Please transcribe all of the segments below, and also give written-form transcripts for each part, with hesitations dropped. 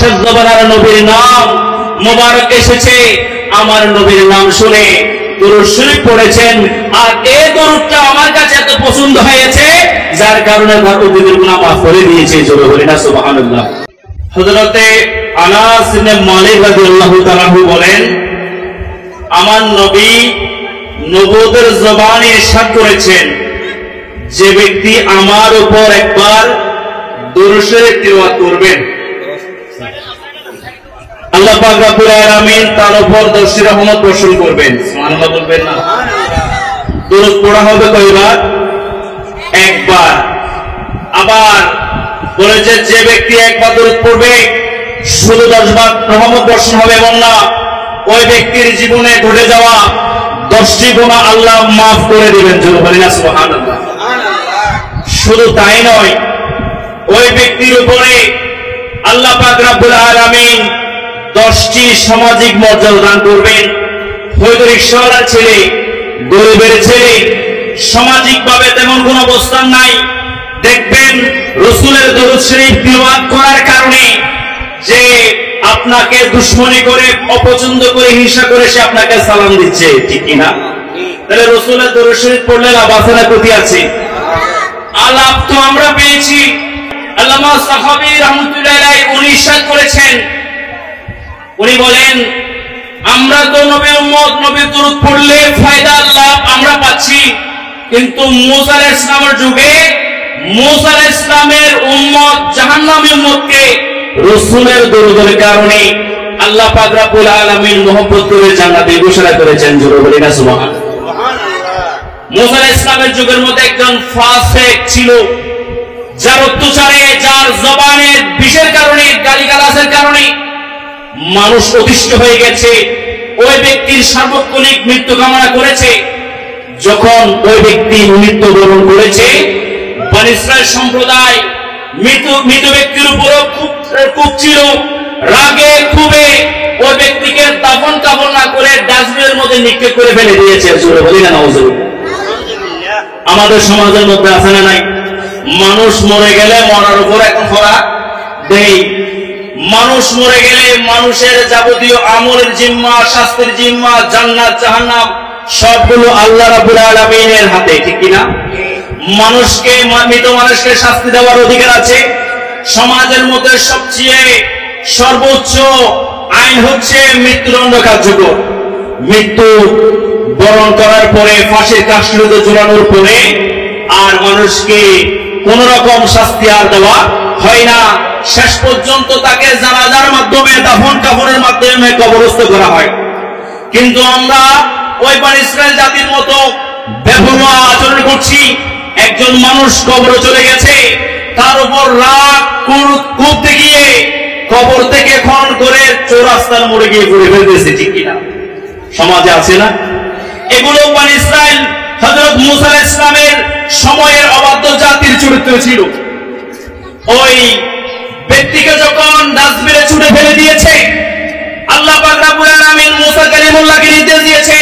শেষ জবানের নবীর নাম মোবারক এসেছে, আমার নবীর নাম শুনে দুরূদ শরীফ পড়েছেন, আর এই দুরূদটা আমার কাছে এত পছন্দ হয়েছে যার কারণে তার অতীতের গুনাহ মাফ করে দিয়েছে। জোরে বলি না সুবহানাল্লাহ। হযরতে আনাস ইবনে মালিক রাদিয়াল্লাহু তাআলা বলেন, আমার নবী নবুয়তের জবানে ইরশাদ করেছেন, যে ব্যক্তি আমার উপর একবার দুরূদ শরীফ তিলাওয়াত করবেন, আল্লাহ পাক রব্বুল আলামিন তার উপর দর্শী রহমত বর্ষণ করবেন। সুবহানাল্লাহ বলবেন না? দুরূদ পড়া হবে কয়বার? একবার। আবার বলেছে যে ব্যক্তি একবার দুরূদ পড়বে শুধু 10 বার রহমত বর্ষণ হবে এমন না, ওই ব্যক্তির জীবনে ঘটে যাওয়া 10টি গুনাহ আল্লাহ মাফ করে দিবেন। জোরে বলি না সুবহানাল্লাহ। শুধু তাই নয়, ওই ব্যক্তির উপরে আল্লাহ পাক রব্বুল আলামিন 10টি সামাজিক মর্যাদা দান করবেন। হয়তো রিকশাওয়ালার ছেলে, গরিবের ছেলে, সামাজিকভাবে তেমন কোন অবস্থান নাই, দেখবেন রাসূলের দরুদ শরীফ তিলাওয়াত করার কারণে যে আপনাকে দুশমনি করে, অপছন্দ করে, হিংসা করে সে আপনাকে সালাম দিচ্ছে, ঠিক কি না? তাহলে রাসূলের দরুদ শরীফ পড়লে লাভ আছে না ক্ষতি আছে? আলাপ তো আমরা পেয়েছি। আল্লামা সাহাবী রাহমাতুল্লাহি আলাইহি উনি ইরশাদ করেছেন, উনি বলেন, আমরা তো নবীর উম্মত, নবীর দরুদ পড়লে ফায়দা লাভ আমরা পাচ্ছি, কিন্তু মূসা আলাইহিস সালামের যুগে মূসা আলাইহিস সালামের উম্মত জাহান্নামী উম্মতকে রাসূলের দরুদের কারণে আল্লাহ পাক রব্বুল আলামিন মহব্বত করে জান্নাতে ঘোষণা করেছেন। জোরে বলি না সুবহানাল্লাহ। মূসা আলাইহিস সালামের যুগের মধ্যে একজন ফাসিক ছিল, যার অত্যাচারে, যার জবানের বিষের কারণে, গালিগালাজের কারণে মানুষ অতিষ্ঠ হয়ে গেছে। ওই ব্যক্তির সার্বক্ষণিক মৃত্যু কামনা করেছে। যখন ওই ব্যক্তি মৃত্যুবরণ করেছে, বনী ইসরাইল সম্প্রদায় মৃত ব্যক্তির উপর খুব ছিল, রাগে ক্ষোভে ওই ব্যক্তিকে দাফন কাফন না করে ডাস্টবিনের মধ্যে নিক্ষেপ করে ফেলে দিয়েছে। জোরে বলি না নাউজুবিল্লাহ। আমাদের সমাজের মধ্যে আছে না নাই? মানুষ মরে গেলে মরার উপর এখন ফরা দেই। মানুষ মরে গেলে মানুষের যাবতীয় আমলের জিম্মা, শাস্তির জিম্মা, জান্নাত জাহান্নাম সবগুলো আল্লাহ রাব্বুল আলামিনের হাতে, ঠিক কি না? মানুষকে, মৃত মানুষকে শাস্তি দেওয়ার অধিকার আছে। সমাজের মধ্যে সবচেয়ে সর্বোচ্চ আইন হচ্ছে মৃত্যুদণ্ড কার্যকর। মৃত্যু বরণ করার পরে ফাঁসির কাষ্ঠে ঝুলানোর পরে আর মানুষকে কোন রকম শাস্তি আর দেওয়া হয় না। শেষ পর্যন্ত তাকে জানাজার মাধ্যমে, দাফন কাফনের মাধ্যমে কবরস্থ করা হয়। কিন্তু আমরা ওই বনী ইসরাইল জাতির মতো বেপরোয়া আচরণ করছি। একজন মানুষ কবরে চলে গেছে, তার উপর রাগ ক্ষোভ দেখিয়ে কবর থেকে খনন করে চৌরাস্তার মোড়ে গিয়ে ঘুরে ফেলতেছে, ঠিক কিনা? সমাজে আছে না এগুলো? বনী ইসরাইল হযরত মূসা আলাইহিস সালামের সময়ের অবাধ্য জাতির চরিত্র ছিল। ওই ব্যক্তিকে যখন ডাস্টবিনে ছুটে ফেলে দিয়েছে, আল্লাহ পাক রব্বুল আলামিন মূসা কালিমুল্লাহকে নির্দেশ দিয়েছে,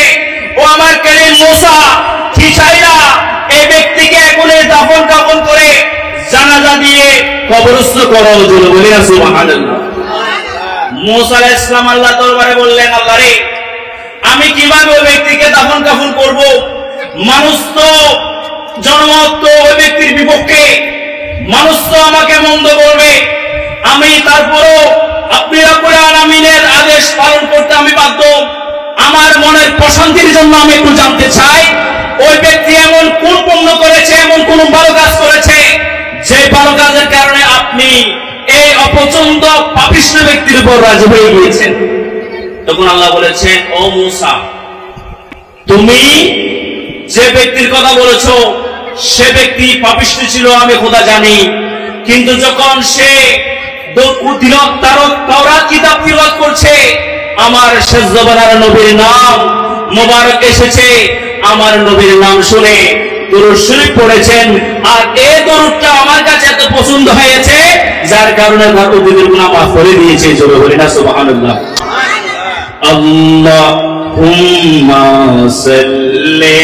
ও আমার কালিম মূসা, কি চাইরা এই ব্যক্তিকে এখনই দাফন কাফন করে জানাজা দিয়ে কবরস্থ করো। জোরে বলি না সুবহানাল্লাহ। মূসা আলাইহিস সালাম আল্লাহ দরবারে বললেন, আল্লাহ রে, আমি কিভাবে ওই ব্যক্তিকে দাফন কাফন করব? মানুষ তো জনমত তো ওই ব্যক্তির বিপক্ষে, মানুষ তো আমাকে মন্দ বলবে। আমি তারপরও আপনি রব্বুল আলামিনের আদেশ পালন করতে আমি বাধ্য। আমার মনের প্রশান্তির জন্য আমি একটু জানতে চাই, ওই ব্যক্তি এমন কোন পুণ্য করেছে, এমন কোন ভালো কাজ করেছে যে ভালো কাজের কারণে আপনি এই অপছন্দ পাপিষ্ঠ ব্যক্তির উপর রাজি হয়ে গিয়েছেন? তখন আল্লাহ বলেছেন, ও মূসা, তুমি যে ব্যক্তির কথা বলেছো সে ব্যক্তি পাপিষ্ঠ ছিল, আমি খোদা জানি। কিন্তু যখন সে তাওরাত কিতাব তিলাওয়াত করছে, আমার শেষ জবানের নবীর নাম মোবারক এসেছে, আমার নবীর নাম শুনে দুরূদ শরীফ পড়েছেন, আর এই দরুদটা আমার কাছে এত পছন্দ হয়েছে যার কারণে তার অতীতের গুনাহ মাফ করে দিয়েছে। জোরে বলি না সুবহানাল্লাহ। আল্লাহুম্মা সাল্লি